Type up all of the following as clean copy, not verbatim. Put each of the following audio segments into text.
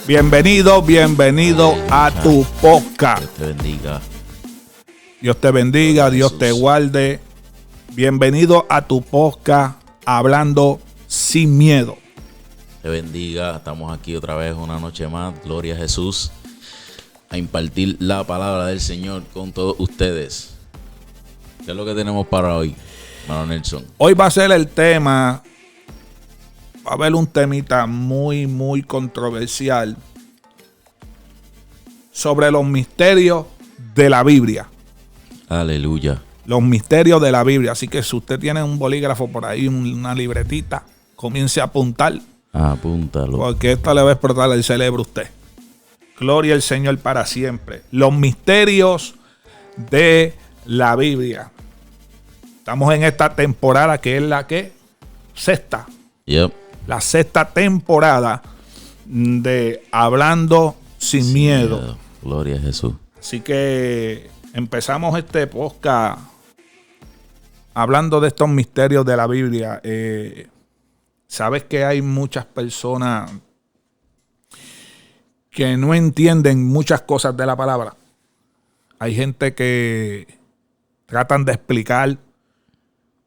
Bienvenido a tu podcast. Dios te bendiga. Dios te bendiga, Dios te guarde. Bienvenido a tu podcast, Hablando Sin Miedo. Te bendiga. Estamos aquí otra vez una noche más. Gloria a Jesús. A impartir la palabra del Señor con todos ustedes. ¿Qué es lo que tenemos para hoy, hermano Nelson? Hoy va a ser el tema. Va a haber un temita muy controversial sobre los misterios de la Biblia. Aleluya. Los misterios de la Biblia. Así que si usted tiene un bolígrafo por ahí, una libretita, comience a apuntar. Apúntalo. Porque esto le va a explotar el cerebro a usted. Gloria al Señor para siempre. Los misterios de la Biblia. Estamos en esta temporada que es la que sexta. Yep. La sexta temporada de Hablando Sin Miedo. Gloria a Jesús. Así que empezamos este podcast hablando de estos misterios de la Biblia. Sabes que hay muchas personas que no entienden muchas cosas de la palabra. Hay gente que tratan de explicar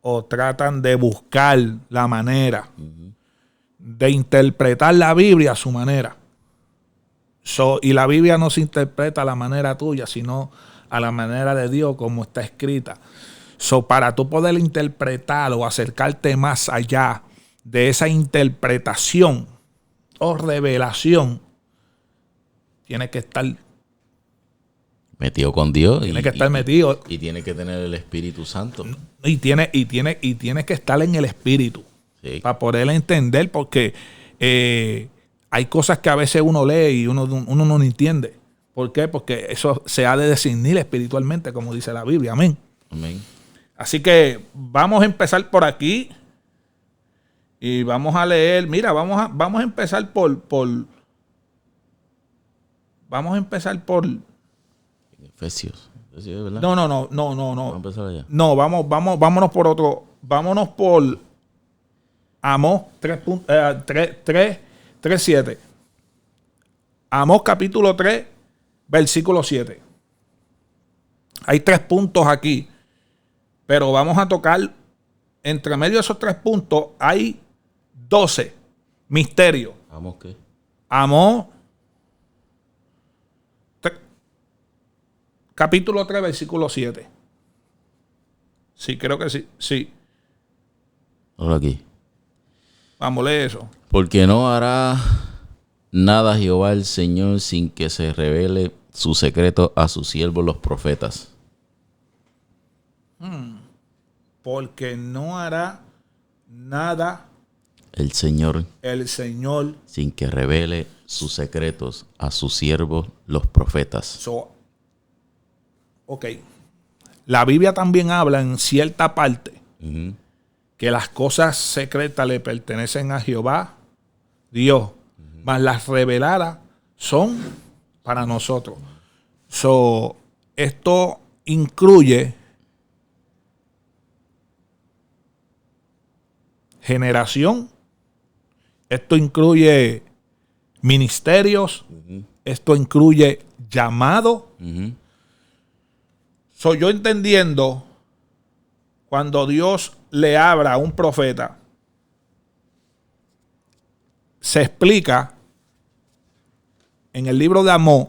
o tratan de buscar la manera de interpretar la Biblia a su manera. Y la Biblia no se interpreta a la manera tuya, sino a la manera de Dios como está escrita. Para tú poder interpretar o acercarte más allá de esa interpretación o revelación, tienes que estar metido con Dios. Tiene que estar metido. Y tiene que tener el Espíritu Santo. Y tiene que estar en el Espíritu. Sí. Para poder entender, porque hay cosas que a veces uno lee y uno no entiende. ¿Por qué? Porque eso se ha de discernir espiritualmente, como dice la Biblia. Amén. Amén. Así que vamos a empezar por aquí. Y vamos a leer. Mira, vamos a empezar por vamos a empezar por Efesios, ¿verdad? No. Vamos a empezar allá. No, vámonos por otro. Vámonos por Amós 3:7. Amós capítulo 3, versículo 7. Hay 3 puntos aquí, pero vamos a tocar entre medio de esos 3 puntos. Hay 12 misterios. ¿Amós qué? Amós capítulo 3, versículo 7. Sí, creo que sí. Sí. Ahora aquí. Vamos, lee eso. Porque no hará nada Jehová el Señor sin que se revele su secreto a sus siervos los profetas. Porque no hará nada el Señor sin que revele sus secretos a sus siervos los profetas. Ok. La Biblia también habla en cierta parte que las cosas secretas le pertenecen a Jehová, Dios, mas las reveladas son para nosotros. Esto incluye generación, esto incluye ministerios, esto incluye llamado. Yo entendiendo, cuando Dios le habla a un profeta, se explica en el libro de Amós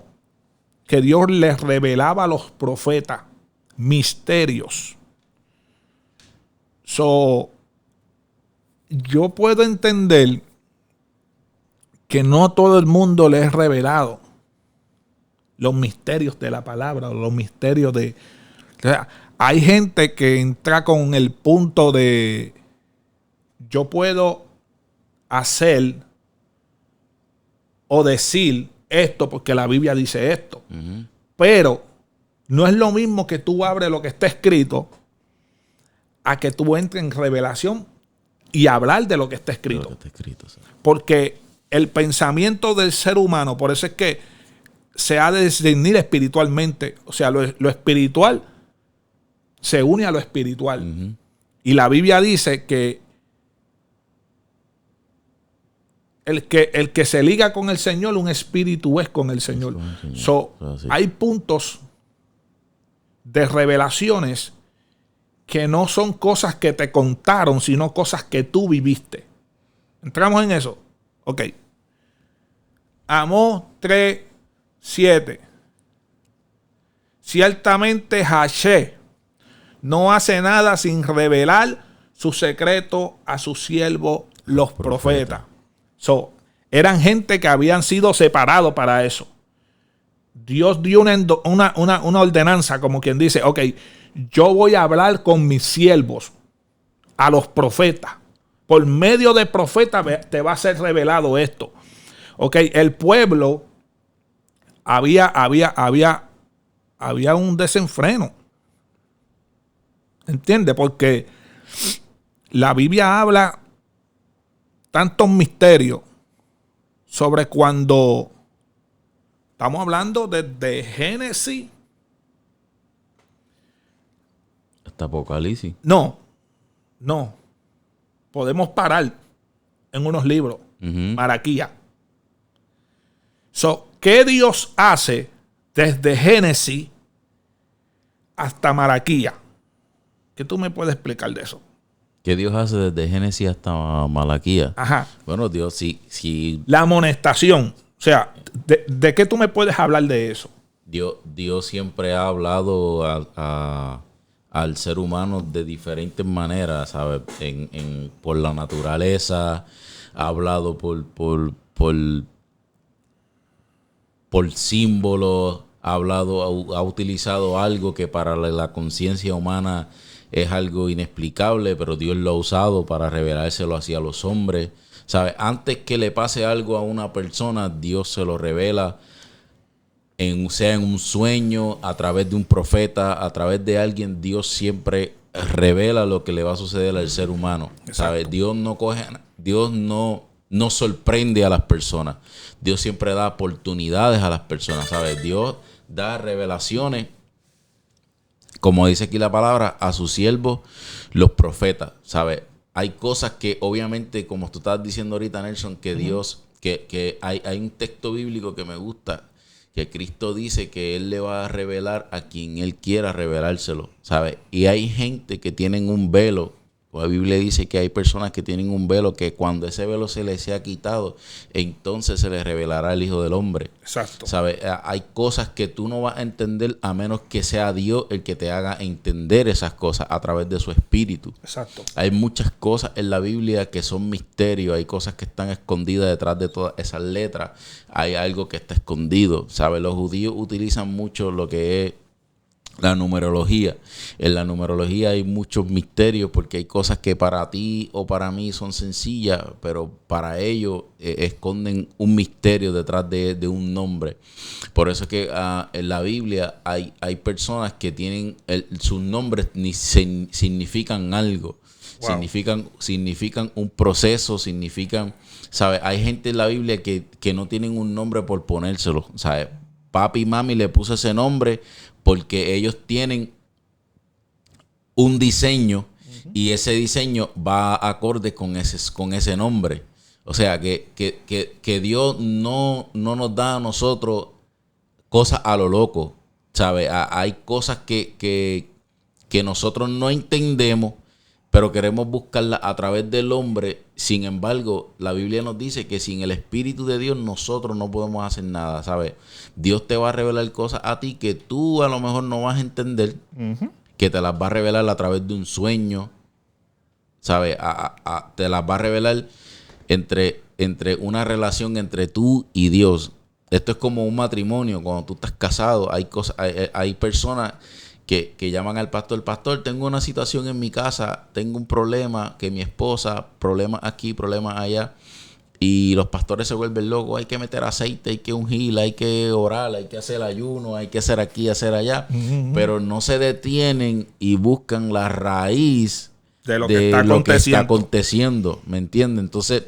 que Dios les revelaba a los profetas misterios. Yo puedo entender que no todo el mundo le es revelado los misterios de la palabra, los misterios de... O sea, hay gente que entra con el punto de yo puedo hacer o decir esto porque la Biblia dice esto. Pero no es lo mismo que tú abres lo que está escrito a que tú entres en revelación y hablar de lo que está escrito. Sí. Porque el pensamiento del ser humano, por eso es que se ha de discernir espiritualmente. O sea, lo espiritual se une a lo espiritual. Y la Biblia dice que el que se liga con el Señor, un espíritu es con el Señor. So, hay puntos de revelaciones que no son cosas que te contaron, sino cosas que tú viviste. ¿Entramos en eso? Ok. Amós 3:7. Ciertamente Hashem no hace nada sin revelar su secreto a sus siervos los profetas. So, eran gente que habían sido separados para eso. Dios dio una ordenanza, como quien dice, ok, yo voy a hablar con mis siervos, a los profetas. Por medio de profetas te va a ser revelado esto. Ok, el pueblo había un desenfreno. ¿Entiendes? Porque la Biblia habla tantos misterios sobre cuando estamos hablando desde Génesis. Hasta Apocalipsis. No. Podemos parar en unos libros. Maraquía. So, ¿qué Dios hace desde Génesis hasta Maraquía? ¿Qué tú me puedes explicar de eso? ¿Qué Dios hace desde Génesis hasta Malaquía? Ajá. Bueno, Dios sí. La amonestación. O sea, ¿de qué tú me puedes hablar de eso? Dios siempre ha hablado al ser humano de diferentes maneras, ¿sabes? Por la naturaleza, ha hablado por símbolos, ha utilizado algo que para la conciencia humana es algo inexplicable, pero Dios lo ha usado para revelárselo hacia los hombres, ¿sabes? Antes que le pase algo a una persona, Dios se lo revela, sea en un sueño, a través de un profeta, a través de alguien. Dios siempre revela lo que le va a suceder al ser humano, ¿sabes? Dios no sorprende a las personas. Dios siempre da oportunidades a las personas, ¿sabes? Dios da revelaciones, como dice aquí la palabra, a sus siervos, los profetas, ¿sabes? Hay cosas que obviamente, como tú estabas diciendo ahorita, Nelson, que Dios, que hay un texto bíblico que me gusta, que Cristo dice que Él le va a revelar a quien Él quiera revelárselo, ¿sabes? Y hay gente que tienen un velo. La Biblia dice que hay personas que tienen un velo, que cuando ese velo se les sea quitado, entonces se les revelará el Hijo del Hombre. Exacto. ¿Sabes? Hay cosas que tú no vas a entender a menos que sea Dios el que te haga entender esas cosas a través de su espíritu. Exacto. Hay muchas cosas en la Biblia que son misterios, hay cosas que están escondidas detrás de todas esas letras, hay algo que está escondido, ¿sabes? Los judíos utilizan mucho lo que es la numerología. En la numerología hay muchos misterios porque hay cosas que para ti o para mí son sencillas, pero para ellos esconden un misterio detrás de un nombre. Por eso es que en la Biblia hay personas que tienen sus nombres significan algo. Wow. Significan un proceso, significan, ¿sabes? Hay gente en la Biblia que no tienen un nombre por ponérselo, ¿sabes? Papi y mami le puso ese nombre porque ellos tienen un diseño y ese diseño va acorde con ese nombre. O sea, que Dios no nos da a nosotros cosas a lo loco, ¿sabes? Hay cosas que nosotros no entendemos, pero queremos buscarlas a través del hombre. Sin embargo, la Biblia nos dice que sin el Espíritu de Dios nosotros no podemos hacer nada, ¿sabes? Dios te va a revelar cosas a ti que tú a lo mejor no vas a entender, que te las va a revelar a través de un sueño, ¿sabes? Te las va a revelar entre una relación entre tú y Dios. Esto es como un matrimonio. Cuando tú estás casado, hay personas que llaman al pastor. Pastor, tengo una situación en mi casa, tengo un problema, que mi esposa, problemas aquí, problemas allá. Y los pastores se vuelven locos. Hay que meter aceite, hay que ungir, hay que orar, hay que hacer ayuno, hay que hacer aquí, hacer allá. Pero no se detienen y buscan la raíz de lo que está aconteciendo. ¿Me entiendes? Entonces,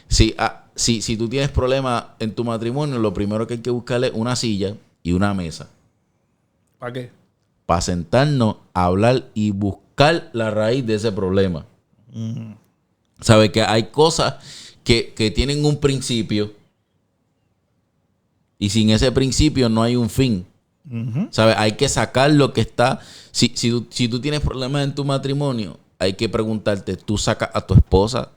si tú tienes problemas en tu matrimonio, lo primero que hay que buscar es una silla y una mesa. ¿Para qué? Para sentarnos a hablar y buscar la raíz de ese problema. ¿Sabes? Que hay cosas que tienen un principio y sin ese principio no hay un fin. ¿Sabes? Hay que sacar lo que está. Si tú tienes problemas en tu matrimonio, hay que preguntarte, ¿tú sacas a tu esposa?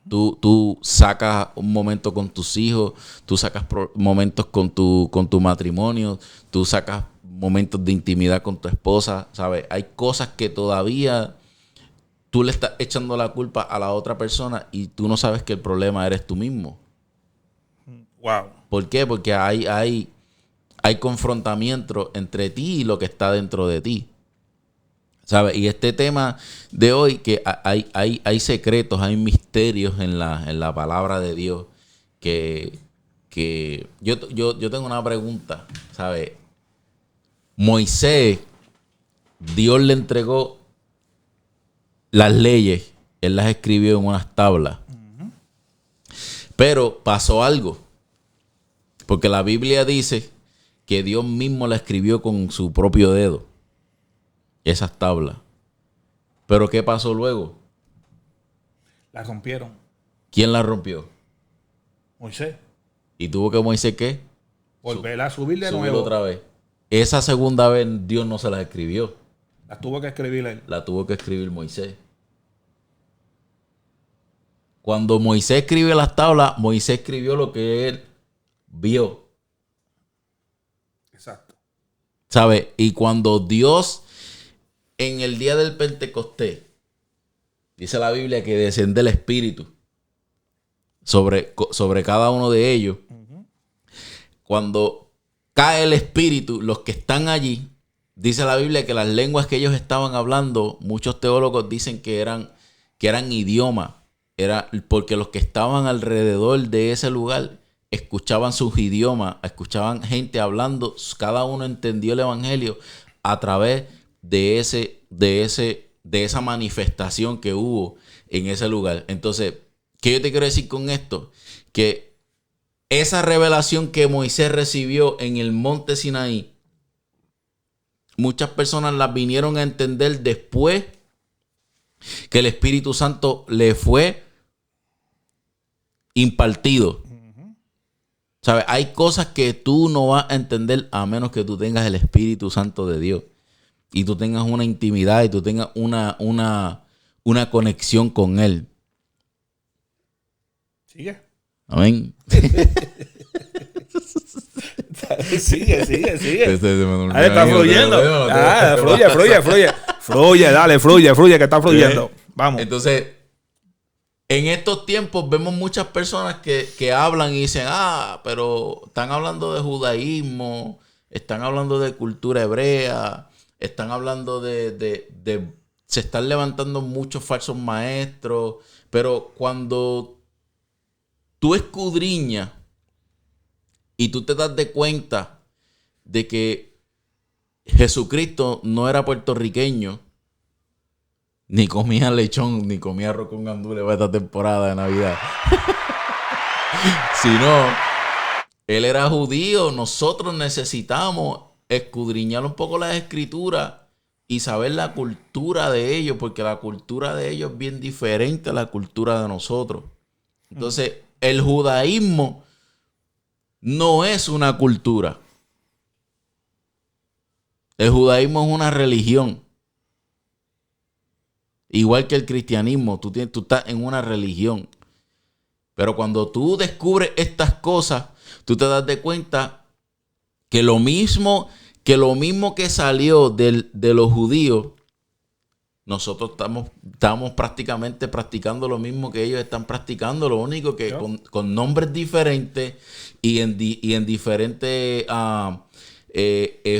Tú sacas un momento con tus hijos, tú sacas momentos con tu matrimonio, tú sacas momentos de intimidad con tu esposa, ¿sabes? Hay cosas que todavía tú le estás echando la culpa a la otra persona y tú no sabes que el problema eres tú mismo. Wow. ¿Por qué? Porque hay confrontamiento entre ti y lo que está dentro de ti. ¿Sabes? Y este tema de hoy, que hay secretos, hay misterios en la palabra de Dios, que yo tengo una pregunta, ¿sabes? Moisés, Dios le entregó las leyes, él las escribió en unas tablas. Pero pasó algo, porque la Biblia dice que Dios mismo la escribió con su propio dedo, esas tablas. Pero ¿qué pasó luego? La rompieron. ¿Quién la rompió? Moisés. ¿Y tuvo que Moisés qué? Volver a subir de Subir nuevo. otra vez. Esa segunda vez Dios no se las escribió. Las tuvo que escribir él. La tuvo que escribir Moisés. Cuando Moisés escribe las tablas, Moisés escribió lo que él vio. Exacto. ¿Sabe? Y cuando Dios, en el día del Pentecostés, dice la Biblia que desciende el Espíritu sobre cada uno de ellos. Cuando cae el Espíritu, los que están allí, dice la Biblia que las lenguas que ellos estaban hablando, muchos teólogos dicen que eran idiomas. Era porque los que estaban alrededor de ese lugar escuchaban sus idiomas, escuchaban gente hablando, cada uno entendió el evangelio a través de esa manifestación que hubo en ese lugar. Entonces, ¿qué yo te quiero decir con esto? Que esa revelación que Moisés recibió en el monte Sinaí, muchas personas las vinieron a entender después que el Espíritu Santo le fue impartido. ¿Sabes? Hay cosas que tú no vas a entender a menos que tú tengas el Espíritu Santo de Dios y tú tengas una intimidad y tú tengas una conexión con Él. Sigue. Amén. Sigue. Ahí está fluyendo. Fluye, dale, fluye, que está fluyendo. Vamos. Entonces, en estos tiempos vemos muchas personas que hablan y dicen, pero están hablando de judaísmo, están hablando de cultura hebrea, están hablando se están levantando muchos falsos maestros, pero cuando tú escudriñas y tú te das de cuenta de que Jesucristo no era puertorriqueño, ni comía lechón, ni comía arroz con gandules para esta temporada de Navidad. Sino, él era judío. Nosotros necesitamos escudriñar un poco las escrituras y saber la cultura de ellos, porque la cultura de ellos es bien diferente a la cultura de nosotros. Entonces, el judaísmo no es una cultura. El judaísmo es una religión. Igual que el cristianismo, tú estás en una religión. Pero cuando tú descubres estas cosas, tú te das de cuenta que lo mismo que salió de los judíos, nosotros estamos prácticamente practicando lo mismo que ellos están practicando. Lo único que con nombres diferentes y en diferentes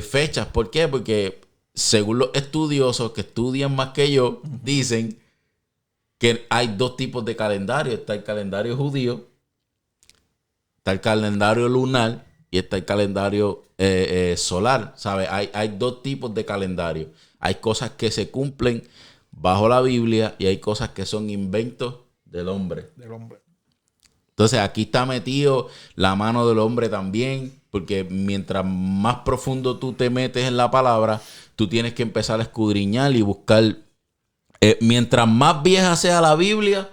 fechas. ¿Por qué? Porque según los estudiosos que estudian más que yo, dicen que hay dos tipos de calendario. Está el calendario judío, está el calendario lunar y está el calendario solar. ¿Sabes? Hay dos tipos de calendario. Hay cosas que se cumplen bajo la Biblia y hay cosas que son inventos del hombre. Entonces aquí está metido la mano del hombre también, porque mientras más profundo tú te metes en la palabra, tú tienes que empezar a escudriñar y buscar. Mientras más vieja sea la Biblia,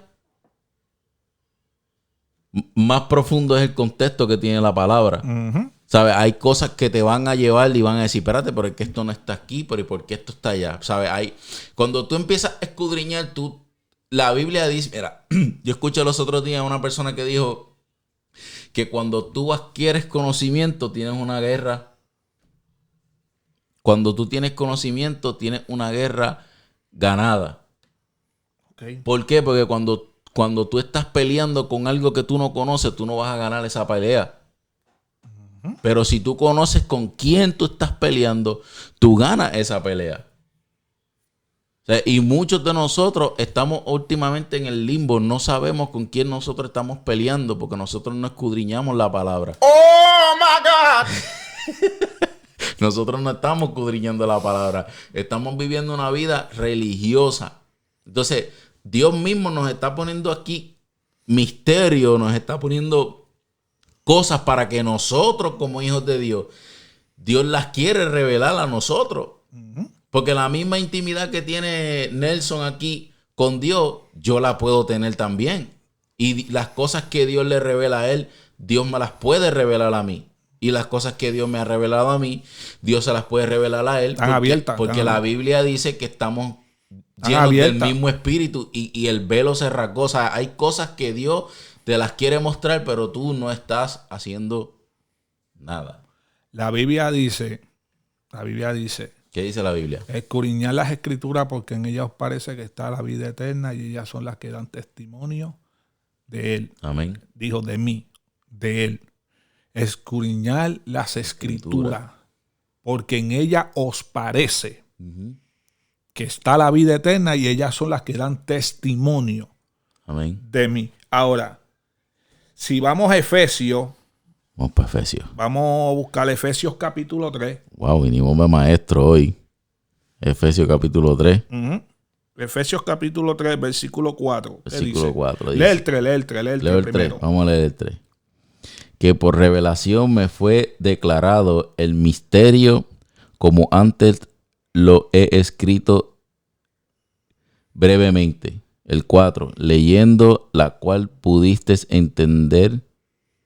más profundo es el contexto que tiene la palabra. ¿Sabes? Hay cosas que te van a llevar y van a decir, espérate, pero es que esto no está aquí, pero ¿y por qué esto está allá? ¿Sabes? Cuando tú empiezas a escudriñar, la Biblia dice, mira, yo escuché los otros días a una persona que dijo que cuando tú adquieres conocimiento, tienes una guerra. Cuando tú tienes conocimiento, tienes una guerra ganada. Okay. ¿Por qué? Porque cuando tú estás peleando con algo que tú no conoces, tú no vas a ganar esa pelea. Pero si tú conoces con quién tú estás peleando, tú ganas esa pelea. O sea, y muchos de nosotros estamos últimamente en el limbo. No sabemos con quién nosotros estamos peleando porque nosotros no escudriñamos la palabra. ¡Oh, my God! Nosotros no estamos escudriñando la palabra. Estamos viviendo una vida religiosa. Entonces, Dios mismo nos está poniendo aquí misterio, nos está poniendo cosas para que nosotros, como hijos de Dios, Dios las quiere revelar a nosotros. Porque la misma intimidad que tiene Nelson aquí con Dios, yo la puedo tener también. Y las cosas que Dios le revela a él, Dios me las puede revelar a mí. Y las cosas que Dios me ha revelado a mí, Dios se las puede revelar a él. Porque la Biblia dice que estamos llenos del mismo espíritu y el velo se rasgó. O sea, hay cosas que Dios te las quiere mostrar, pero tú no estás haciendo nada. La Biblia dice, ¿qué dice la Biblia? escudriñad las escrituras porque en ellas os parece que está la vida eterna y ellas son las que dan testimonio de él. Amén. Dijo de mí, de él. Escudriñad las escrituras porque en ellas os parece que está la vida eterna y ellas son las que dan testimonio Amén. de mí. Ahora, si vamos a Efesios, vamos para Efesios. Vamos a buscar Efesios capítulo 3. Wow, vinimos de maestro hoy. Efesios capítulo 3. Efesios capítulo 3, versículo 4. Versículo 4. Lee el 3 primero. Vamos a leer el 3. Que por revelación me fue declarado el misterio, como antes lo he escrito brevemente. El 4. Leyendo la cual pudiste entender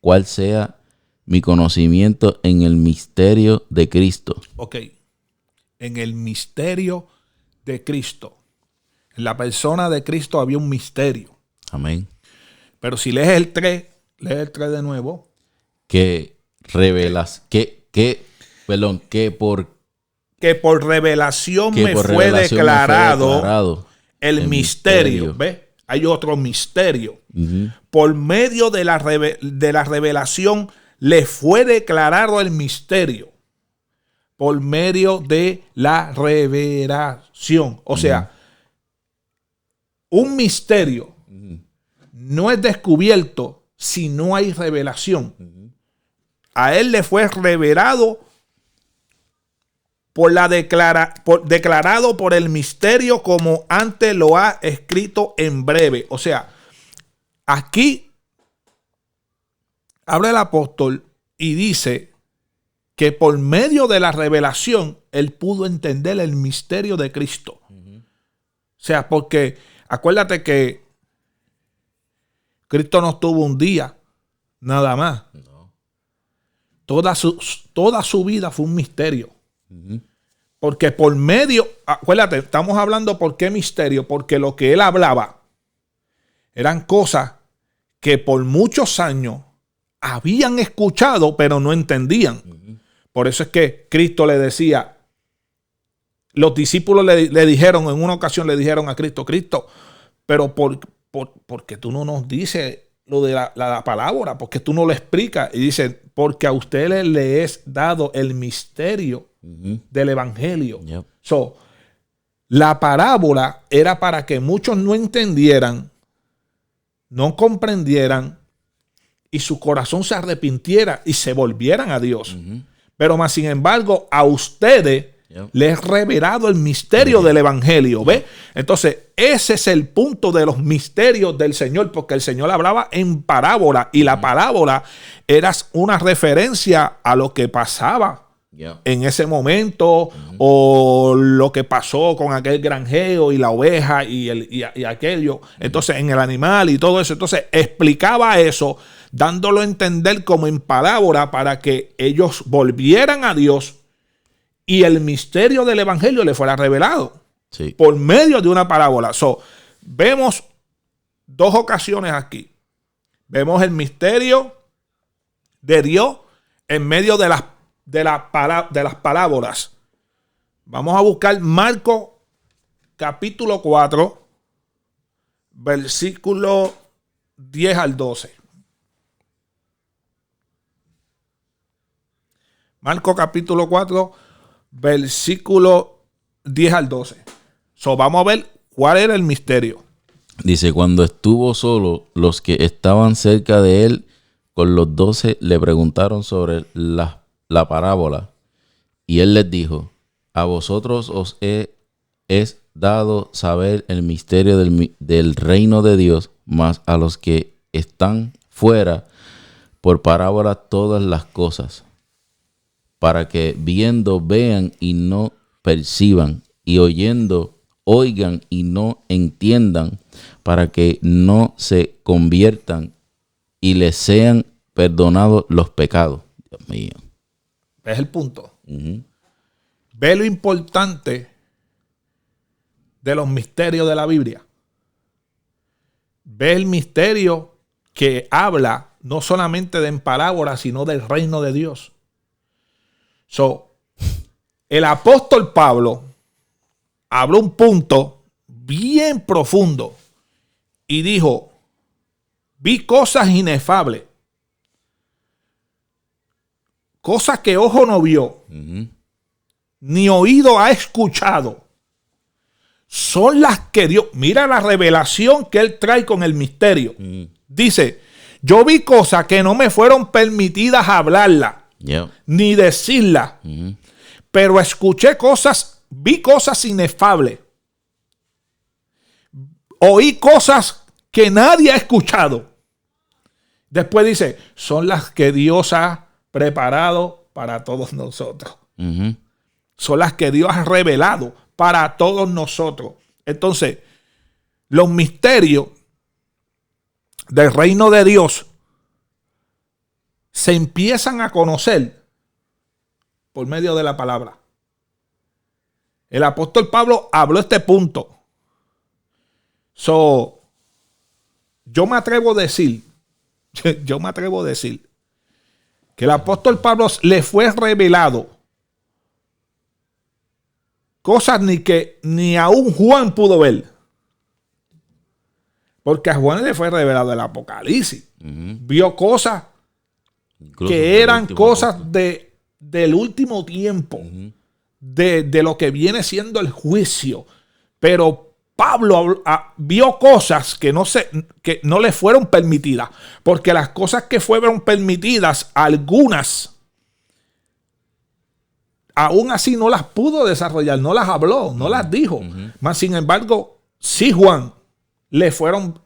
cuál sea mi conocimiento en el misterio de Cristo. Ok. En el misterio de Cristo. En la persona de Cristo había un misterio. Amén. Pero si lees el 3, lee el 3 de nuevo. Que revelas, que por revelación me fue declarado el misterio. ¿Ves? Hay otro misterio. Por medio de la revelación le fue declarado el misterio. Por medio de la revelación. O sea, un misterio no es descubierto si no hay revelación. A él le fue revelado declarado por el misterio como antes lo ha escrito en breve. O sea, aquí habla el apóstol y dice que por medio de la revelación él pudo entender el misterio de Cristo. O sea, porque acuérdate que Cristo no estuvo un día nada más. No. Toda su vida fue un misterio. Porque por medio, acuérdate, estamos hablando por qué misterio, porque lo que él hablaba eran cosas que por muchos años habían escuchado, pero no entendían. Por eso es que Cristo le decía, los discípulos le dijeron, en una ocasión le dijeron a Cristo, pero porque tú no nos dices lo de la palabra, porque tú no lo explicas. Y dice, porque a ustedes le es dado el misterio del evangelio. Yep. So, la parábola era para que muchos no entendieran, no comprendieran y su corazón se arrepintiera y se volvieran a Dios. Pero más sin embargo, a ustedes les he revelado el misterio del evangelio. ¿Ve? Entonces, ese es el punto de los misterios del Señor, porque el Señor hablaba en parábola y la parábola era una referencia a lo que pasaba en ese momento, o lo que pasó con aquel granjeo y la oveja y aquello. Entonces, en el animal y todo eso. Entonces, explicaba eso, dándolo a entender como en palabra para que ellos volvieran a Dios y el misterio del evangelio le fuera revelado por medio de una parábola. Vemos dos ocasiones aquí. Vemos el misterio de Dios en medio de las parábolas. Vamos a buscar Marcos capítulo 4, versículo 10 al 12. Marcos capítulo 4, versículo 10 al 12. Vamos a ver cuál era el misterio. Dice, cuando estuvo solo, los que estaban cerca de él con los 12 le preguntaron sobre la parábola. Y él les dijo, a vosotros os es dado saber el misterio del reino de Dios, mas a los que están fuera, por parábola todas las cosas, para que viendo vean y no perciban, y oyendo oigan y no entiendan, para que no se conviertan y les sean perdonados los pecados. Dios mío. Es el punto. Ve lo importante de los misterios de la Biblia. Ve el misterio que habla no solamente de en parábolas, sino del reino de Dios. El apóstol Pablo habló un punto bien profundo y dijo, vi cosas inefables, cosas que ojo no vio, ni oído ha escuchado, son las que Dios, mira la revelación que él trae con el misterio. Dice, yo vi cosas que no me fueron permitidas hablarlas, ni decirlas, pero escuché cosas, vi cosas inefables, oí cosas que nadie ha escuchado. Después dice, son las que Dios ha preparado para todos nosotros. Son las que Dios ha revelado para todos nosotros. Entonces, los misterios del reino de Dios se empiezan a conocer por medio de la palabra. El apóstol Pablo habló este punto. Yo me atrevo a decir que el apóstol Pablo le fue revelado cosas ni aún Juan pudo ver. Porque a Juan le fue revelado el Apocalipsis. Vio cosas incluso que eran cosas del último tiempo, de lo que viene siendo el juicio. Pero Pablo vio cosas que no le fueron permitidas, porque las cosas que fueron permitidas, algunas, aún así no las pudo desarrollar, no las habló, no las dijo. Mas, sin embargo, sí Juan le fueron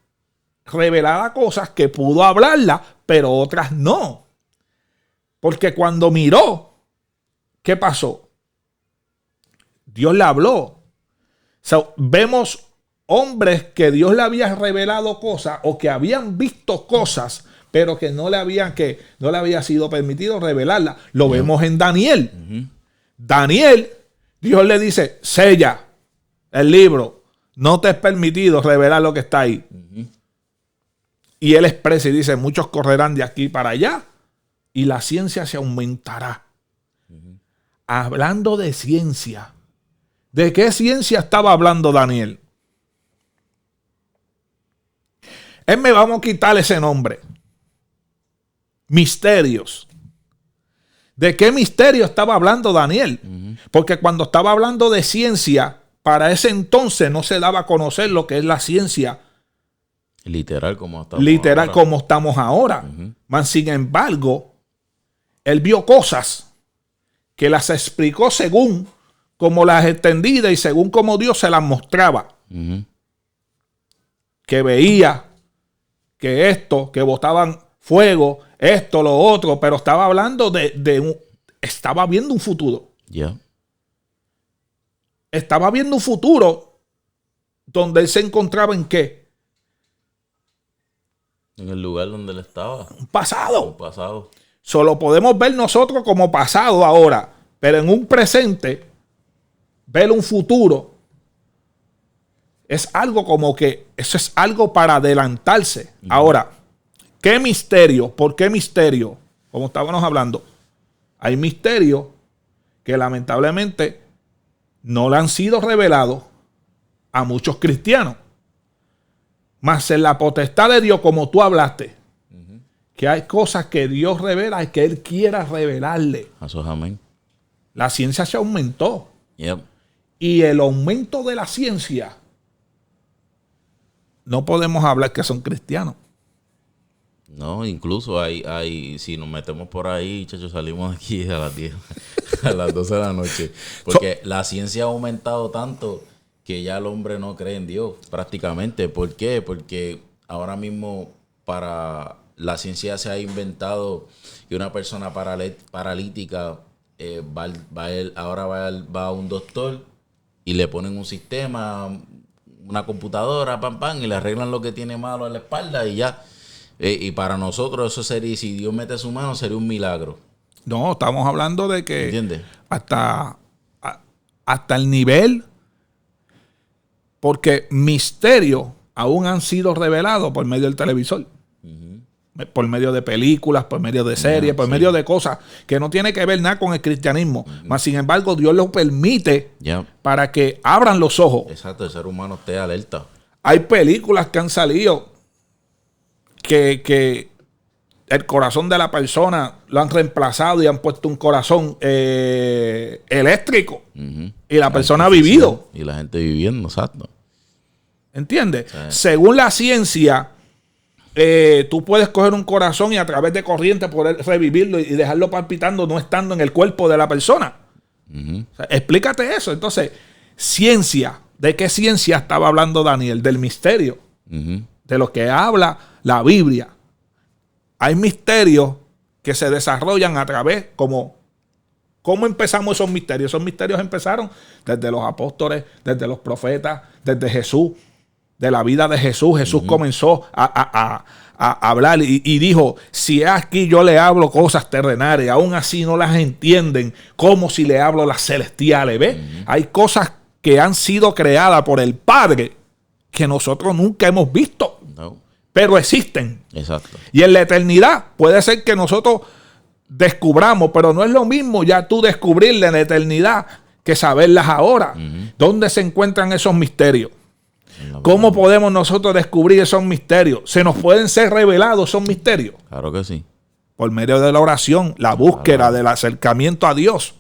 reveladas cosas que pudo hablarlas, pero otras no. Porque cuando miró, ¿qué pasó? Dios le habló. Vemos hombres que Dios le había revelado cosas o que habían visto cosas, pero que no le había sido permitido revelarlas. Lo vemos en Daniel. Daniel, Dios le dice, sella el libro, no te es permitido revelar lo que está ahí. Y él expresa y dice, muchos correrán de aquí para allá y la ciencia se aumentará. Hablando de ciencia, ¿de qué ciencia estaba hablando Daniel? Vamos a quitar ese nombre. Misterios. ¿De qué misterio estaba hablando Daniel? Porque cuando estaba hablando de ciencia, para ese entonces no se daba a conocer lo que es la ciencia literal como estamos ahora. Mas, sin embargo, él vio cosas que las explicó según como las extendida y según como Dios se las mostraba. Que veía que botaban fuego, esto, lo otro, pero estaba hablando estaba viendo un futuro. Ya. Estaba viendo un futuro donde él se encontraba en qué? En el lugar donde él estaba. Un pasado. Un pasado. Solo podemos ver nosotros como pasado ahora, pero en un presente, ver un futuro, es algo como que eso es algo para adelantarse. Ahora, ¿qué misterio? ¿Por qué misterio? Como estábamos hablando, hay misterios que lamentablemente no le han sido revelados a muchos cristianos. Mas en la potestad de Dios, como tú hablaste, que hay cosas que Dios revela y que Él quiera revelarle. Eso es amén. La ciencia se aumentó. Yep. Y el aumento de la ciencia, no podemos hablar que son cristianos. No, incluso si nos metemos por ahí, chachos, salimos aquí a las 10, a las 12 de la noche. Porque la ciencia ha aumentado tanto que ya el hombre no cree en Dios, prácticamente. ¿Por qué? Porque ahora mismo la ciencia se ha inventado que una persona paralítica ahora va a un doctor y le ponen un sistema, una computadora, y le arreglan lo que tiene malo en la espalda y ya. Y para nosotros eso sería, si Dios mete su mano, sería un milagro. No, estamos hablando de que ¿Entiendes? hasta el nivel, porque misterios aún han sido revelados por medio del televisor. Por medio de películas, por medio de series, por medio de cosas que no tiene que ver nada con el cristianismo. Mas, sin embargo, Dios lo permite para que abran los ojos. Exacto, el ser humano esté alerta. Hay películas que han salido que el corazón de la persona lo han reemplazado y han puesto un corazón eléctrico. Y la persona ha vivido. Y la gente viviendo, exacto. ¿Entiendes? Sí. Según la ciencia, tú puedes coger un corazón y a través de corriente poder revivirlo y dejarlo palpitando no estando en el cuerpo de la persona. O sea, explícate eso. Entonces, ciencia. ¿De qué ciencia estaba hablando Daniel? Del misterio. De lo que habla la Biblia. Hay misterios que se desarrollan a través ¿Cómo empezamos esos misterios? Esos misterios empezaron desde los apóstoles, desde los profetas, desde Jesús, de la vida de Jesús. Jesús comenzó a hablar y dijo, si aquí yo le hablo cosas terrenales, aún así no las entienden, como si le hablo las celestiales. ¿Ves? Hay cosas que han sido creadas por el Padre que nosotros nunca hemos visto. No. Pero existen. Exacto. Y en la eternidad puede ser que nosotros descubramos, pero no es lo mismo ya tú descubrirla en la eternidad que saberlas ahora. ¿Dónde se encuentran esos misterios? ¿Cómo podemos nosotros descubrir esos misterios? ¿Se nos pueden ser revelados esos misterios? Claro que sí. Por medio de la oración, la búsqueda del acercamiento a Dios.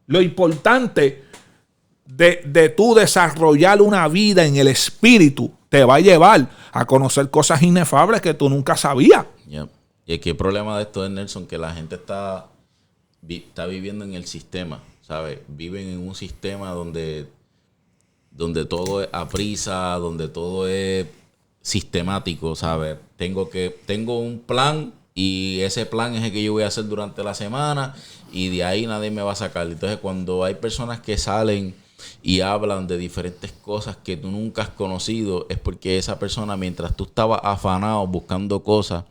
Lo importante de tú desarrollar una vida en el espíritu te va a llevar a conocer cosas inefables que tú nunca sabías. Yep. Y aquí el problema de esto es, Nelson, que la gente está viviendo en el sistema, ¿sabes? Viven en un sistema donde todo es a prisa, donde todo es sistemático, ¿sabes? Tengo un plan y ese plan es el que yo voy a hacer durante la semana y de ahí nadie me va a sacar. Entonces, cuando hay personas que salen y hablan de diferentes cosas que tú nunca has conocido, es porque esa persona, mientras tú estabas afanado buscando cosas,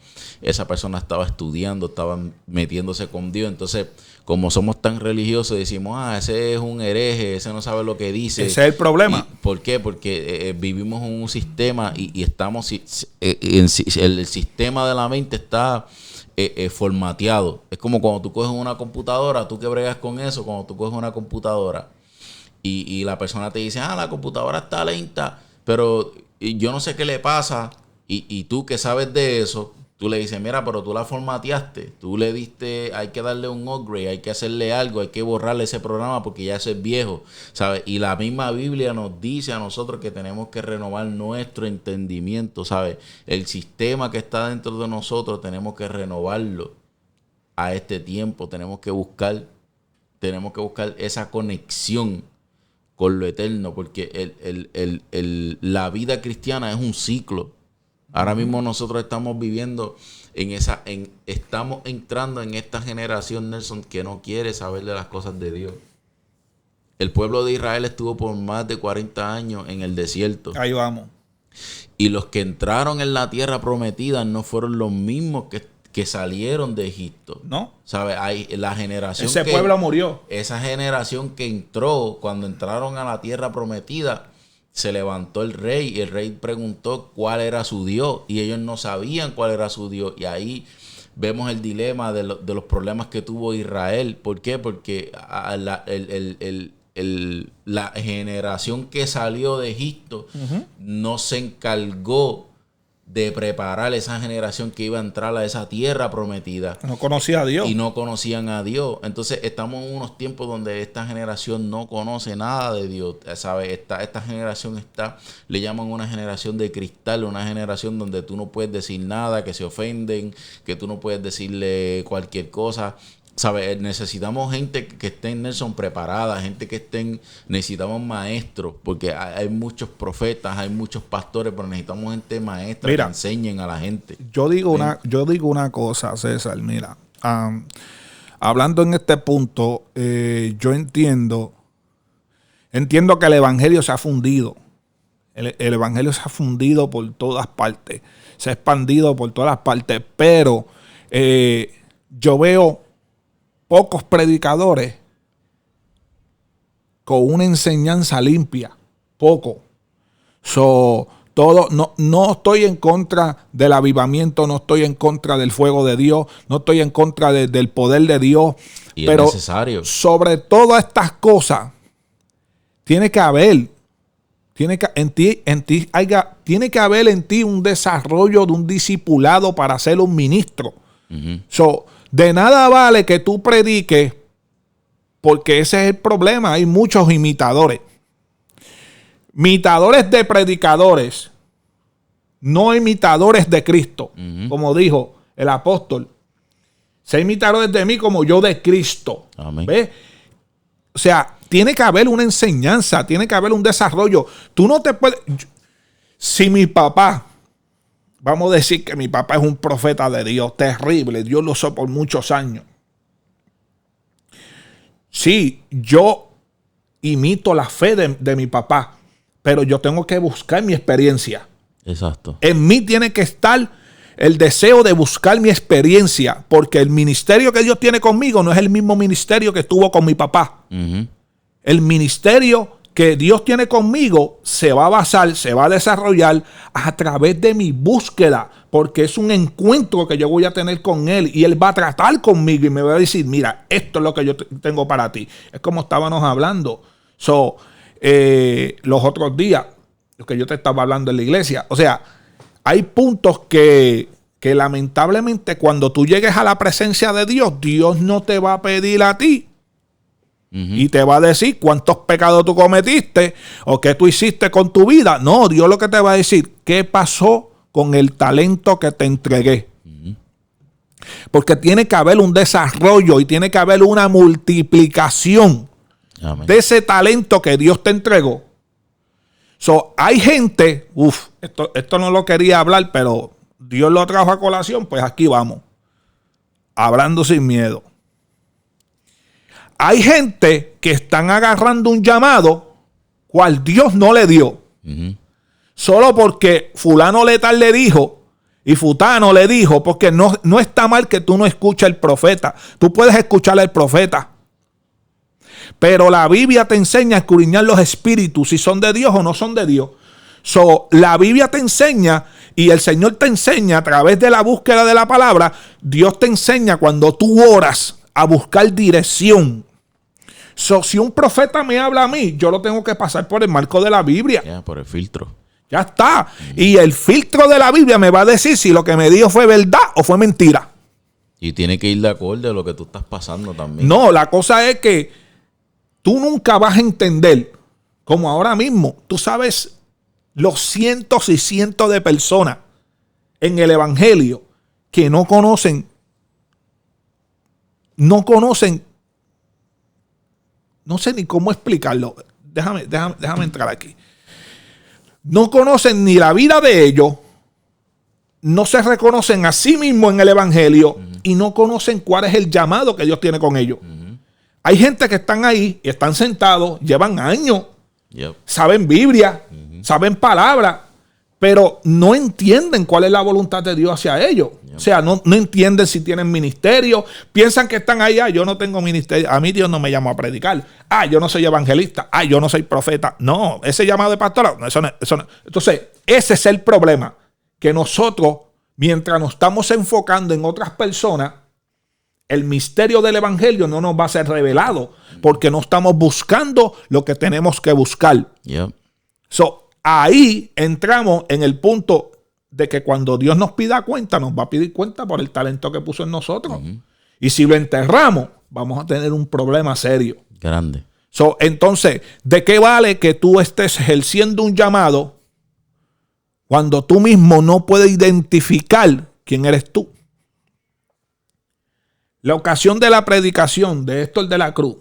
esa persona estaba estudiando, estaba metiéndose con Dios. Entonces, como somos tan religiosos, decimos, ese es un hereje, ese no sabe lo que dice. Ese es el problema. ¿Por qué? Porque vivimos en un sistema y estamos el sistema de la mente está formateado. Es como cuando tú coges una computadora, tú que bregas con eso, cuando tú coges una computadora y la persona te dice, la computadora está lenta, pero yo no sé qué le pasa, y tú que sabes de eso, tú le dices, mira, pero tú la formateaste, tú le diste, hay que darle un upgrade, hay que hacerle algo, hay que borrarle ese programa porque ya eso es viejo, ¿sabes? Y la misma Biblia nos dice a nosotros que tenemos que renovar nuestro entendimiento, ¿sabes? El sistema que está dentro de nosotros tenemos que renovarlo a este tiempo, tenemos que buscar esa conexión con lo eterno, porque la vida cristiana es un ciclo. Ahora mismo nosotros estamos viviendo estamos entrando en esta generación, Nelson, que no quiere saber de las cosas de Dios. El pueblo de Israel estuvo por más de 40 años en el desierto. Ahí vamos. Y los que entraron en la tierra prometida no fueron los mismos que salieron de Egipto. ¿No? ¿Sabes? La generación Ese pueblo murió. Esa generación que entró cuando entraron a la tierra prometida, se levantó el rey y el rey preguntó cuál era su Dios y ellos no sabían cuál era su Dios. Y ahí vemos el dilema de los problemas que tuvo Israel. ¿Por qué? Porque la generación que salió de Egipto no se encargó de preparar esa generación que iba a entrar a esa tierra prometida. No conocía a Dios. Y no conocían a Dios. Entonces estamos en unos tiempos donde esta generación no conoce nada de Dios. ¿Sabes? Esta generación le llaman una generación de cristal, una generación donde tú no puedes decir nada, que se ofenden, que tú no puedes decirle cualquier cosa. ¿Sabes? Necesitamos gente que esté, Nelson, preparada, gente que necesitamos maestros, porque hay muchos profetas, hay muchos pastores, pero necesitamos gente maestra. Mira, que enseñen a la gente. Yo digo una cosa, César, mira, hablando en este punto, yo entiendo que el evangelio se ha fundido. El evangelio se ha fundido por todas partes, se ha expandido por todas partes, pero yo veo pocos predicadores con una enseñanza limpia. Poco. No estoy en contra del avivamiento, no estoy en contra del fuego de Dios, no estoy en contra del poder de Dios. Y pero es necesario. Sobre todas estas cosas, tiene que haber en ti un desarrollo de un discipulado para ser un ministro. De nada vale que tú prediques, porque ese es el problema. Hay muchos imitadores. Imitadores de predicadores, no imitadores de Cristo. Como dijo el apóstol, sé imitadores de mí como yo de Cristo. Amén. ¿Ves? O sea, tiene que haber una enseñanza, tiene que haber un desarrollo. Tú no te puedes... Si mi papá... Vamos a decir que mi papá es un profeta de Dios, terrible. Dios lo usó por muchos años. Sí, yo imito la fe de mi papá, pero yo tengo que buscar mi experiencia. Exacto. En mí tiene que estar el deseo de buscar mi experiencia, porque el ministerio que Dios tiene conmigo no es el mismo ministerio que tuvo con mi papá. El ministerio que Dios tiene conmigo se va a basar, se va a desarrollar a través de mi búsqueda, porque es un encuentro que yo voy a tener con Él y Él va a tratar conmigo y me va a decir, mira, esto es lo que yo tengo para ti. Es como estábamos hablando los otros días, lo que yo te estaba hablando en la iglesia. O sea, hay puntos que lamentablemente cuando tú llegues a la presencia de Dios, Dios no te va a pedir a ti. Y te va a decir cuántos pecados tú cometiste o qué tú hiciste con tu vida. No, Dios lo que te va a decir, ¿qué pasó con el talento que te entregué? Porque tiene que haber un desarrollo y tiene que haber una multiplicación de ese talento que Dios te entregó. Hay gente, esto no lo quería hablar, pero Dios lo trajo a colación, pues aquí vamos, hablando sin miedo. Hay gente que están agarrando un llamado cual Dios no le dio. Solo porque fulano letal le dijo y futano le dijo, porque no está mal que tú no escuches al profeta. Tú puedes escuchar al profeta. Pero la Biblia te enseña a escudriñar los espíritus, si son de Dios o no son de Dios. La Biblia te enseña y el Señor te enseña a través de la búsqueda de la palabra. Dios te enseña cuando tú oras a buscar dirección. Si un profeta me habla a mí, yo lo tengo que pasar por el marco de la Biblia. Por el filtro. Ya está. Y el filtro de la Biblia me va a decir si lo que me dijo fue verdad o fue mentira. Y tiene que ir de acuerdo a lo que tú estás pasando también. No, la cosa es que tú nunca vas a entender, como ahora mismo, tú sabes los cientos y cientos de personas en el evangelio que no conocen, no sé ni cómo explicarlo. Déjame entrar aquí. No conocen ni la vida de ellos, no se reconocen a sí mismos en el evangelio y no conocen cuál es el llamado que Dios tiene con ellos. Hay gente que están ahí y están sentados, llevan años, saben Biblia, saben palabra, pero no entienden cuál es la voluntad de Dios hacia ellos. O sea, no entienden si tienen ministerio, piensan que están ahí, yo no tengo ministerio, a mí Dios no me llamó a predicar, yo no soy evangelista, yo no soy profeta. No, ese llamado de pastorado, eso no. Entonces, ese es el problema, que nosotros, mientras nos estamos enfocando en otras personas, el misterio del evangelio no nos va a ser revelado, porque no estamos buscando lo que tenemos que buscar. Ahí entramos en el punto de que cuando Dios nos pida cuenta, nos va a pedir cuenta por el talento que puso en nosotros. Y si lo enterramos, vamos a tener un problema serio. Grande. Entonces, ¿de qué vale que tú estés ejerciendo un llamado cuando tú mismo no puedes identificar quién eres tú? La ocasión de la predicación de Héctor de la Cruz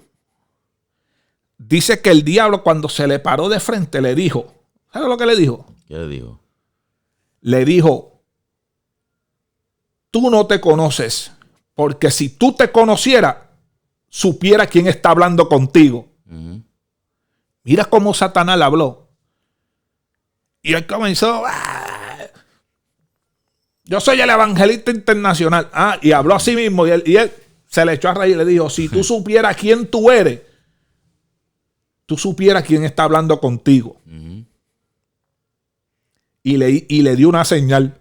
dice que el diablo, cuando se le paró de frente, le dijo, ¿sabes lo que le dijo? ¿Qué le dijo? Le dijo, tú no te conoces, porque si tú te conocieras, supiera quién está hablando contigo. Mira cómo Satanás le habló. Y él comenzó, yo soy el evangelista internacional. Y habló a sí mismo, y él se le echó a reír y le dijo, si tú supieras quién tú eres, tú supieras quién está hablando contigo. Y le dio una señal.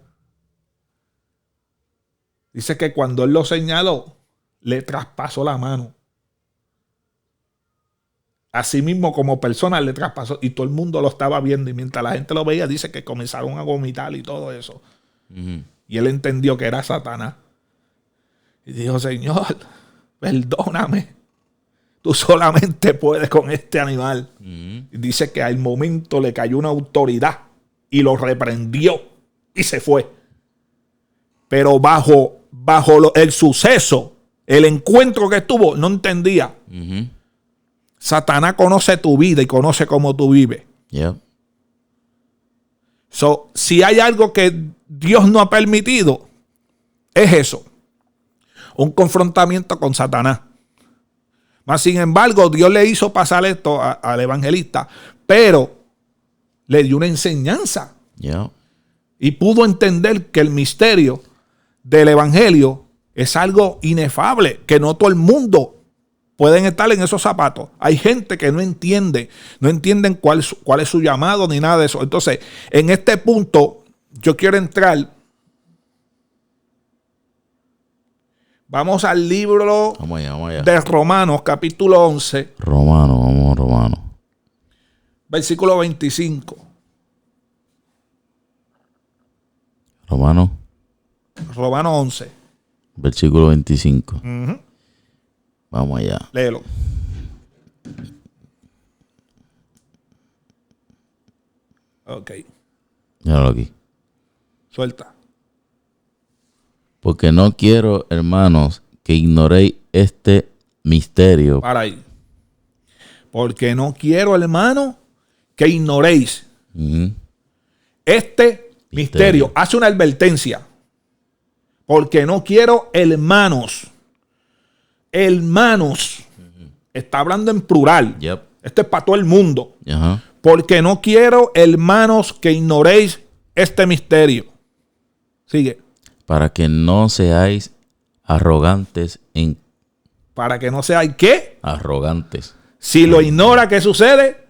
Dice que cuando él lo señaló, le traspasó la mano. Así mismo como persona le traspasó. Y todo el mundo lo estaba viendo. Y mientras la gente lo veía, dice que comenzaron a vomitar y todo eso. Y él entendió que era Satanás. Y dijo, Señor, perdóname. Tú solamente puedes con este animal. Y dice que al momento le cayó una autoridad y lo reprendió y se fue. Pero bajo el suceso, el encuentro que tuvo, no entendía. Satanás conoce tu vida y conoce cómo tú vives. Si hay algo que Dios no ha permitido, es eso. Un confrontamiento con Satanás. Mas, sin embargo, Dios le hizo pasar esto al evangelista, pero le dio una enseñanza. Y pudo entender que el misterio del evangelio es algo inefable, que no todo el mundo pueden estar en esos zapatos. Hay gente que no entienden cuál es su llamado ni nada de eso. Entonces, en este punto, yo quiero entrar. Vamos al libro vamos allá. de Romanos, capítulo 11. Romanos. Versículo 25. Romanos 11. Versículo 25. Vamos allá. Léelo. Ok. Míralo aquí. Suelta. Porque no quiero, hermanos, que ignoréis este misterio. Para ahí. Porque no quiero, hermano, que ignoréis este misterio. Hace una advertencia. Porque no quiero, hermanos. Está hablando en plural. Esto es para todo el mundo. Porque no quiero, hermanos, que ignoréis este misterio. Sigue. Para que no seáis arrogantes Para que no seáis ¿qué? Arrogantes. Si lo ignora, ¿qué sucede?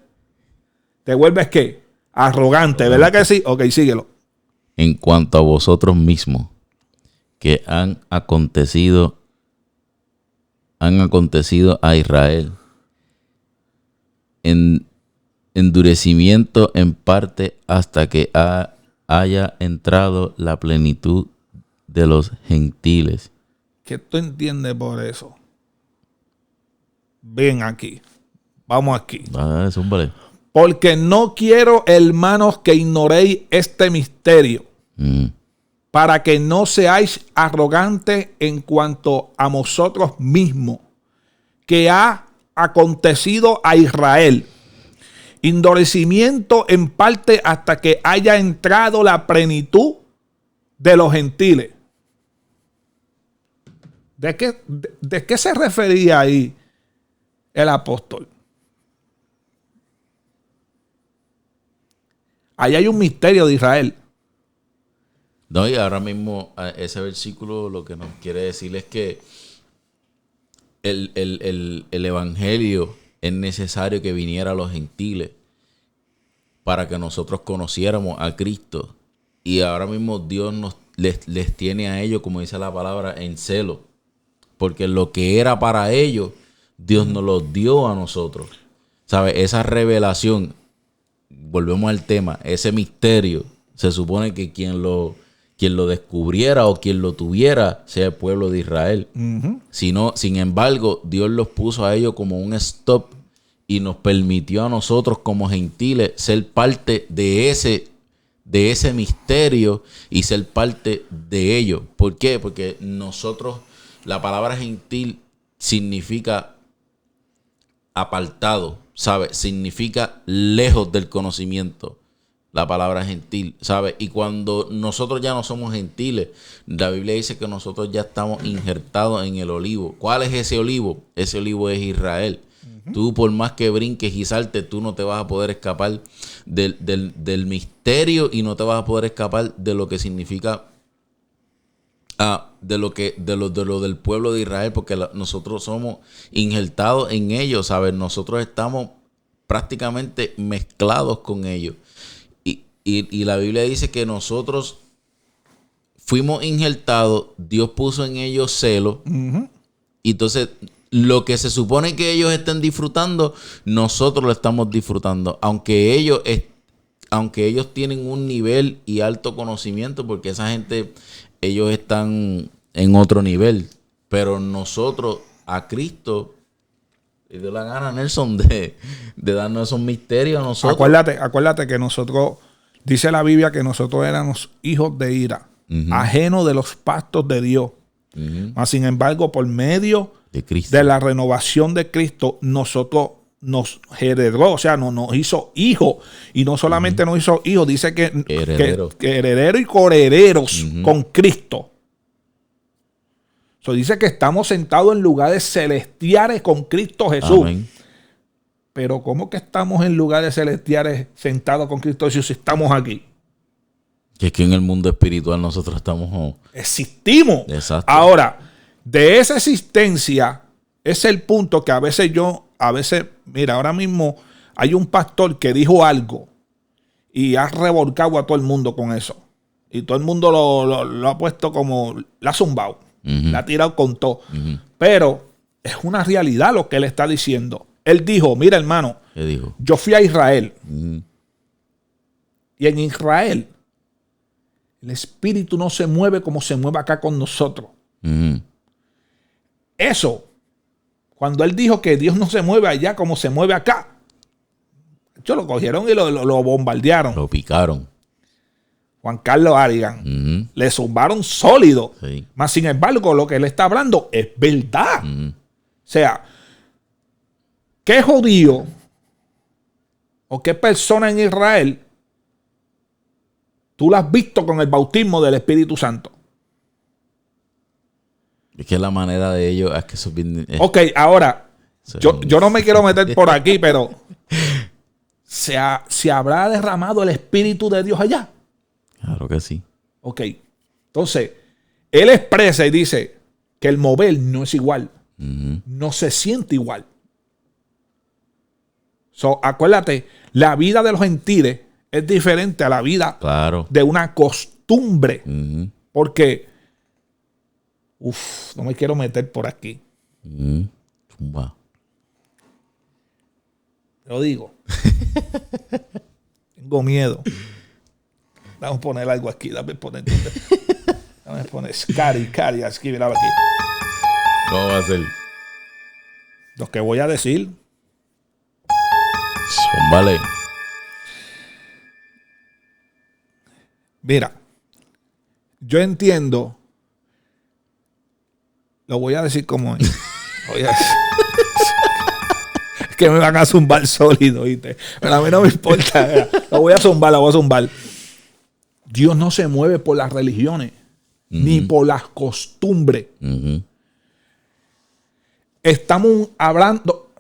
Te vuelves ¿qué? Arrogante, ¿verdad que sí? Ok, síguelo. En cuanto a vosotros mismos, que han acontecido a Israel, en endurecimiento en parte hasta que haya entrado la plenitud de los gentiles. ¿Qué tú entiendes por eso? Ven aquí. Vamos aquí. Porque no quiero, hermanos, que ignoréis este misterio. Para que no seáis arrogantes en cuanto a vosotros mismos, que ha acontecido a Israel. Endurecimiento en parte hasta que haya entrado la plenitud de los gentiles. ¿De qué se refería ahí el apóstol? Ahí hay un misterio de Israel. No, y ahora mismo ese versículo lo que nos quiere decir es que el evangelio es necesario que viniera a los gentiles para que nosotros conociéramos a Cristo. Y ahora mismo Dios les tiene a ellos, como dice la palabra, en celo. Porque lo que era para ellos, Dios nos lo dio a nosotros. ¿Sabes? Esa revelación, volvemos al tema, ese misterio, se supone que quien lo descubriera o quien lo tuviera sea el pueblo de Israel. Sin embargo, Dios los puso a ellos como un stop y nos permitió a nosotros como gentiles ser parte de ese misterio y ser parte de ello. ¿Por qué? Porque nosotros, la palabra gentil significa apartado, ¿sabes? Significa lejos del conocimiento. La palabra gentil, ¿sabes? Y cuando nosotros ya no somos gentiles, la Biblia dice que nosotros ya estamos injertados en el olivo. ¿Cuál es ese olivo? Ese olivo es Israel. Tú, por más que brinques y saltes, tú no te vas a poder escapar del misterio y no te vas a poder escapar de lo que significa de lo del pueblo de Israel, porque nosotros somos injertados en ellos, ¿sabes? Nosotros estamos prácticamente mezclados con ellos. Y la Biblia dice que nosotros fuimos injertados, Dios puso en ellos celo. Y entonces lo que se supone que ellos estén disfrutando, nosotros lo estamos disfrutando. Aunque ellos tienen un nivel y alto conocimiento, porque esa gente, ellos están en otro nivel. Pero nosotros, a Cristo, le dio la gana, Nelson, de darnos esos misterios a nosotros. Acuérdate que nosotros, dice la Biblia que nosotros éramos hijos de ira, ajenos de los pactos de Dios. Mas, sin embargo, por medio de la renovación de Cristo, nosotros nos heredó, o sea, nos hizo hijos. Y no solamente nos hizo hijos, dice que herederos y coherederos con Cristo. Dice que estamos sentados en lugares celestiales con Cristo Jesús. Amén. Pero ¿cómo que estamos en lugares celestiales sentados con Cristo Jesús si estamos aquí? Que es que en el mundo espiritual nosotros estamos... Existimos. Exacto. Ahora, de esa existencia es el punto que a veces mira, ahora mismo hay un pastor que dijo algo y ha revolcado a todo el mundo con eso. Y todo el mundo lo ha puesto como... la ha zumbado. La ha tirado con todo. Pero es una realidad lo que él está diciendo. Él dijo, mira hermano, ¿qué dijo? Yo fui a Israel. Y en Israel el espíritu no se mueve como se mueve acá con nosotros. Eso, cuando él dijo que Dios no se mueve allá como se mueve acá, ellos lo cogieron y lo bombardearon. Lo picaron. Juan Carlos Arigan. Le zumbaron sólido. Sí. Mas, sin embargo, lo que él está hablando es verdad. O sea, ¿qué judío o qué persona en Israel tú la has visto con el bautismo del Espíritu Santo? Es que la manera de ellos es que eso viene... Ok, ahora, yo no me quiero meter por aquí, pero ¿se habrá derramado el Espíritu de Dios allá? Claro que sí. Ok. Entonces, él expresa y dice que el mover no es igual. No se siente igual. Acuérdate, la vida de los gentiles es diferente a la vida de una costumbre. Porque, no me quiero meter por aquí. Lo digo. Tengo miedo. Vamos a poner algo aquí. Dame poner Cari, aquí, mira aquí. ¿Cómo va a ser? Lo que voy a decir. Vale. Mira, yo entiendo. Lo voy a decir como es. Es que me van a zumbar sólido, ¿viste? Pero a mí no me importa. Lo voy a zumbar. Dios no se mueve por las religiones, ni por las costumbres. Estamos hablando,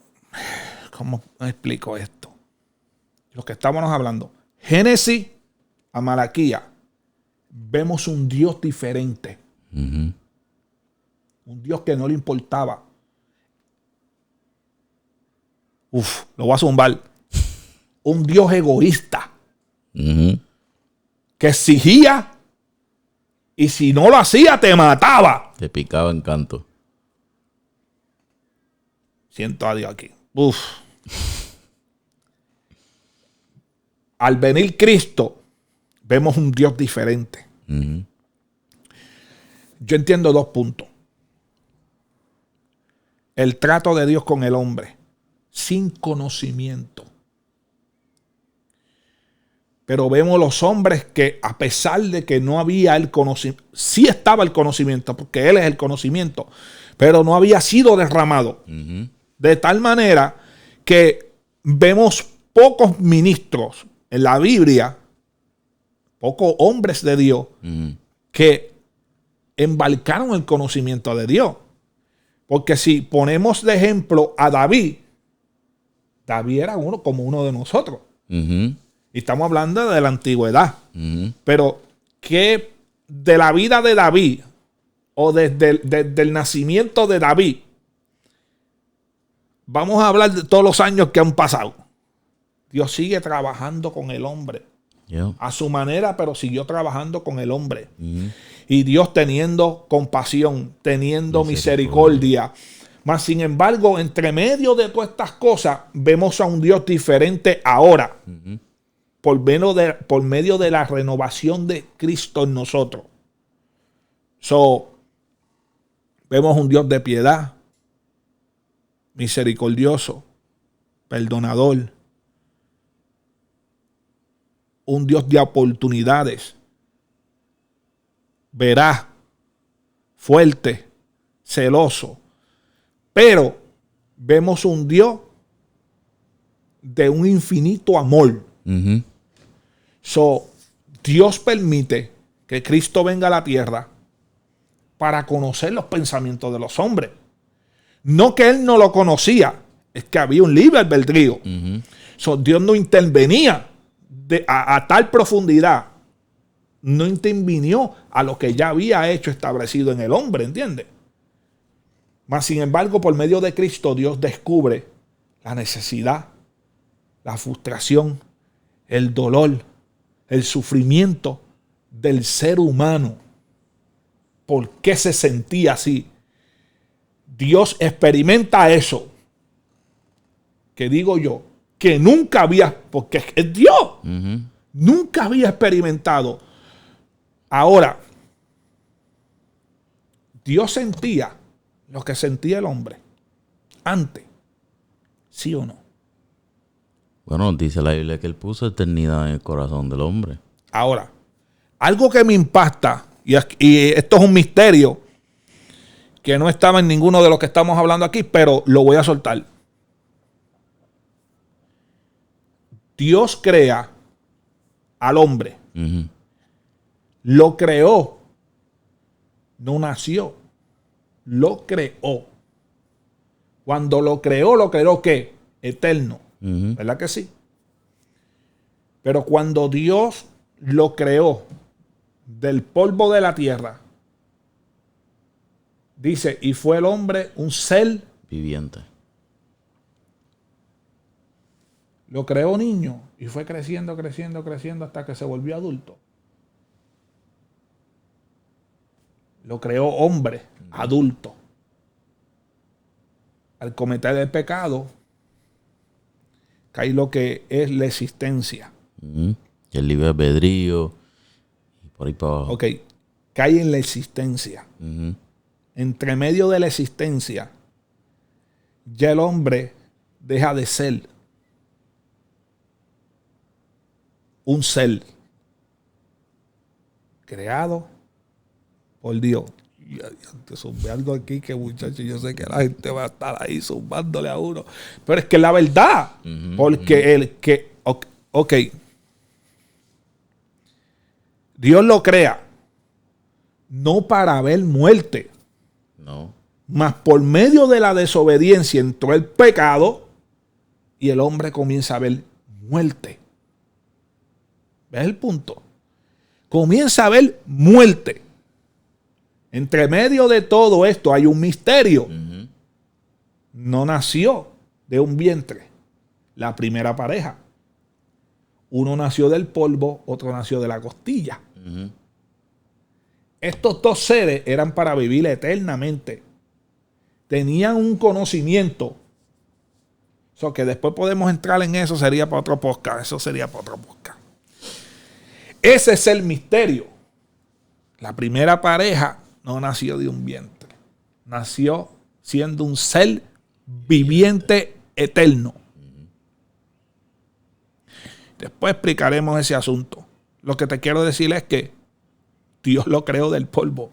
¿cómo explico esto? Lo que estamos hablando, Génesis a Malaquía, vemos un Dios diferente. Un Dios que no le importaba. Lo voy a zumbar. Un Dios egoísta. Que exigía y si no lo hacía te mataba. Te picaba en canto. Siento a Dios aquí. Al venir Cristo, vemos un Dios diferente. Yo entiendo 2 puntos. El trato de Dios con el hombre, sin conocimiento. Pero vemos los hombres que a pesar de que no había el conocimiento, sí estaba el conocimiento, porque Él es el conocimiento, pero no había sido derramado. De tal manera que vemos pocos ministros en la Biblia, pocos hombres de Dios, que embarcaron el conocimiento de Dios. Porque si ponemos de ejemplo a David, David era como uno de nosotros. Y estamos hablando de la antigüedad. Pero ¿qué de la vida de David o desde el nacimiento de David? Vamos a hablar de todos los años que han pasado. Dios sigue trabajando con el hombre. A su manera, pero siguió trabajando con el hombre. Y Dios teniendo compasión, teniendo misericordia. Mas, sin embargo, entre medio de todas estas cosas, vemos a un Dios diferente ahora. Por medio de la renovación de Cristo en nosotros. Vemos un Dios de piedad, misericordioso, perdonador. Un Dios de oportunidades, veraz, fuerte, celoso. Pero vemos un Dios de un infinito amor. Dios permite que Cristo venga a la tierra para conocer los pensamientos de los hombres. No que Él no lo conocía, es que había un libre albedrío. Dios no intervenía a tal profundidad, no intervinió a lo que ya había hecho establecido en el hombre, ¿entiendes? Mas, sin embargo, por medio de Cristo, Dios descubre la necesidad, la frustración, el dolor, el sufrimiento del ser humano. ¿Por qué se sentía así? Dios experimenta eso, que digo yo, que nunca había, porque es Dios, nunca había experimentado. Ahora, Dios sentía lo que sentía el hombre antes, ¿sí o no? Bueno, dice la Biblia que Él puso eternidad en el corazón del hombre. Ahora, algo que me impacta, y esto es un misterio que no estaba en ninguno de los que estamos hablando aquí, pero lo voy a soltar. Dios crea al hombre. Lo creó. No nació. Lo creó. Cuando lo creó ¿qué? Eterno. ¿Verdad que sí? Pero cuando Dios lo creó del polvo de la tierra, dice, y fue el hombre un ser viviente. Lo creó niño y fue creciendo hasta que se volvió adulto. Lo creó hombre, adulto. Al cometer el pecado, cae lo que es la existencia. El libre albedrío y por ahí para abajo. Ok, cae en la existencia. Entre medio de la existencia, ya el hombre deja de ser un ser creado por Dios. Te zumbé algo aquí que, muchachos, yo sé que la gente va a estar ahí zumbándole a uno. Pero es que es la verdad. Porque el que... Ok. Dios lo crea no para ver muerte, No. mas por medio de la desobediencia entró el pecado y el hombre comienza a ver muerte. ¿Ves el punto? Comienza a ver muerte. Entre medio de todo esto hay un misterio. Ujú. No nació de un vientre la primera pareja. Uno nació del polvo, otro nació de la costilla. Ujú. Estos dos seres eran para vivir eternamente. Tenían un conocimiento. So que después podemos entrar en eso, sería para otro podcast. Eso sería para otro podcast. Ese es el misterio. La primera pareja no nació de un vientre. Nació siendo un ser viviente eterno. Después explicaremos ese asunto. Lo que te quiero decir es que Dios lo creó del polvo,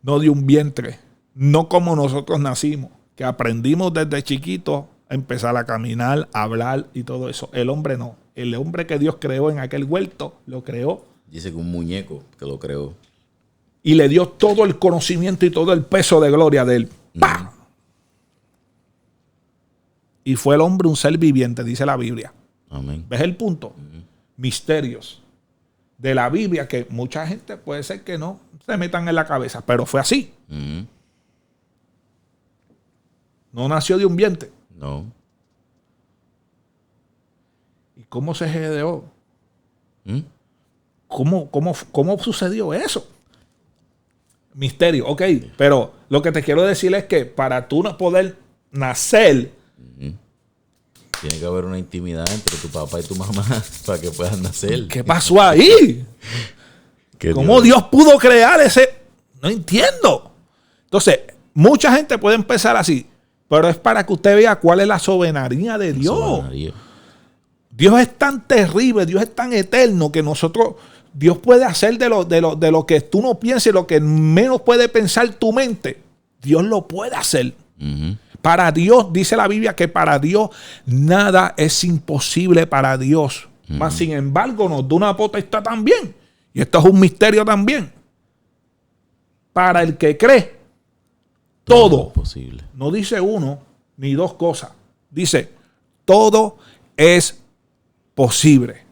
no de un vientre, no como nosotros nacimos, que aprendimos desde chiquitos a empezar a caminar, a hablar y todo eso. El hombre no. El hombre que Dios creó en aquel huerto, lo creó Dice que un muñeco que lo creó. y le dio todo el conocimiento y todo el peso de gloria de él. ¡Pah! Y fue el hombre un ser viviente, dice la Biblia. Amén. ¿Ves el punto? Misterios de la Biblia que mucha gente puede ser que no se metan en la cabeza, pero fue así. Ujú. No nació de un vientre. No. ¿Y cómo se generó? ¿Mm? ¿Cómo sucedió eso? Misterio, ok. Pero lo que te quiero decir es que para tú no poder nacer, Tiene que haber una intimidad entre tu papá y tu mamá para que puedas nacer. ¿qué pasó ahí? ¿Qué ¿Cómo Dios pudo crear ese? No entiendo. Entonces, mucha gente puede empezar así, pero es para que usted vea cuál es la soberanía de Dios. Soberanía. Dios es tan terrible, Dios es tan eterno que nosotros, Dios puede hacer de lo que tú no pienses, lo que menos puede pensar tu mente. Dios lo puede hacer. Ujú. Para Dios, dice la Biblia que para Dios nada es imposible para Dios. Mas sin embargo nos da una potestad también. Y esto es un misterio también. Para el que cree, todo. es posible. No dice uno ni dos cosas. Dice, todo es posible.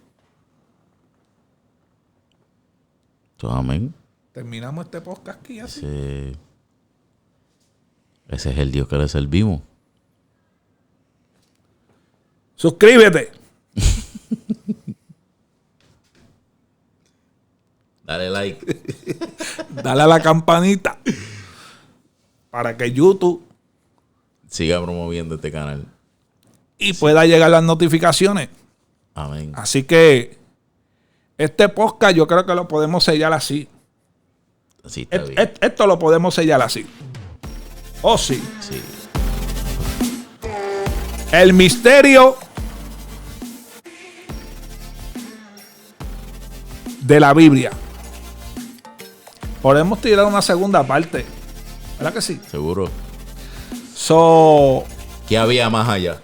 Amén. Terminamos este podcast aquí así. Ese es el Dios que le servimos. Suscríbete. Dale like. Dale a la campanita. Para que YouTube Siga promoviendo este canal. y pueda llegar las notificaciones. Amén. Así que este podcast yo creo que lo podemos sellar así. Así está bien. Esto lo podemos sellar así. Oh, sí. Sí. El misterio de la Biblia. Podemos tirar una segunda parte. ¿Verdad que sí? Seguro. ¿Qué había más allá?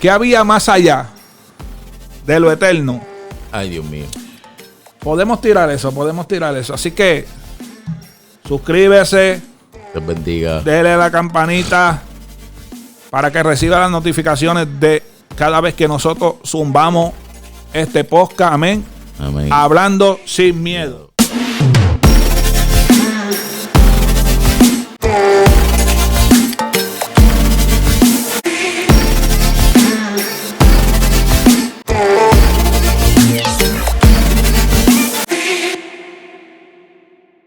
¿Qué había más allá de lo eterno? Ay, Dios mío. Podemos tirar eso. Así que suscríbese, Dios bendiga. déle a la campanita para que reciba las notificaciones de cada vez que nosotros zumbamos este podcast. Amén. Amén. Hablando sin miedo.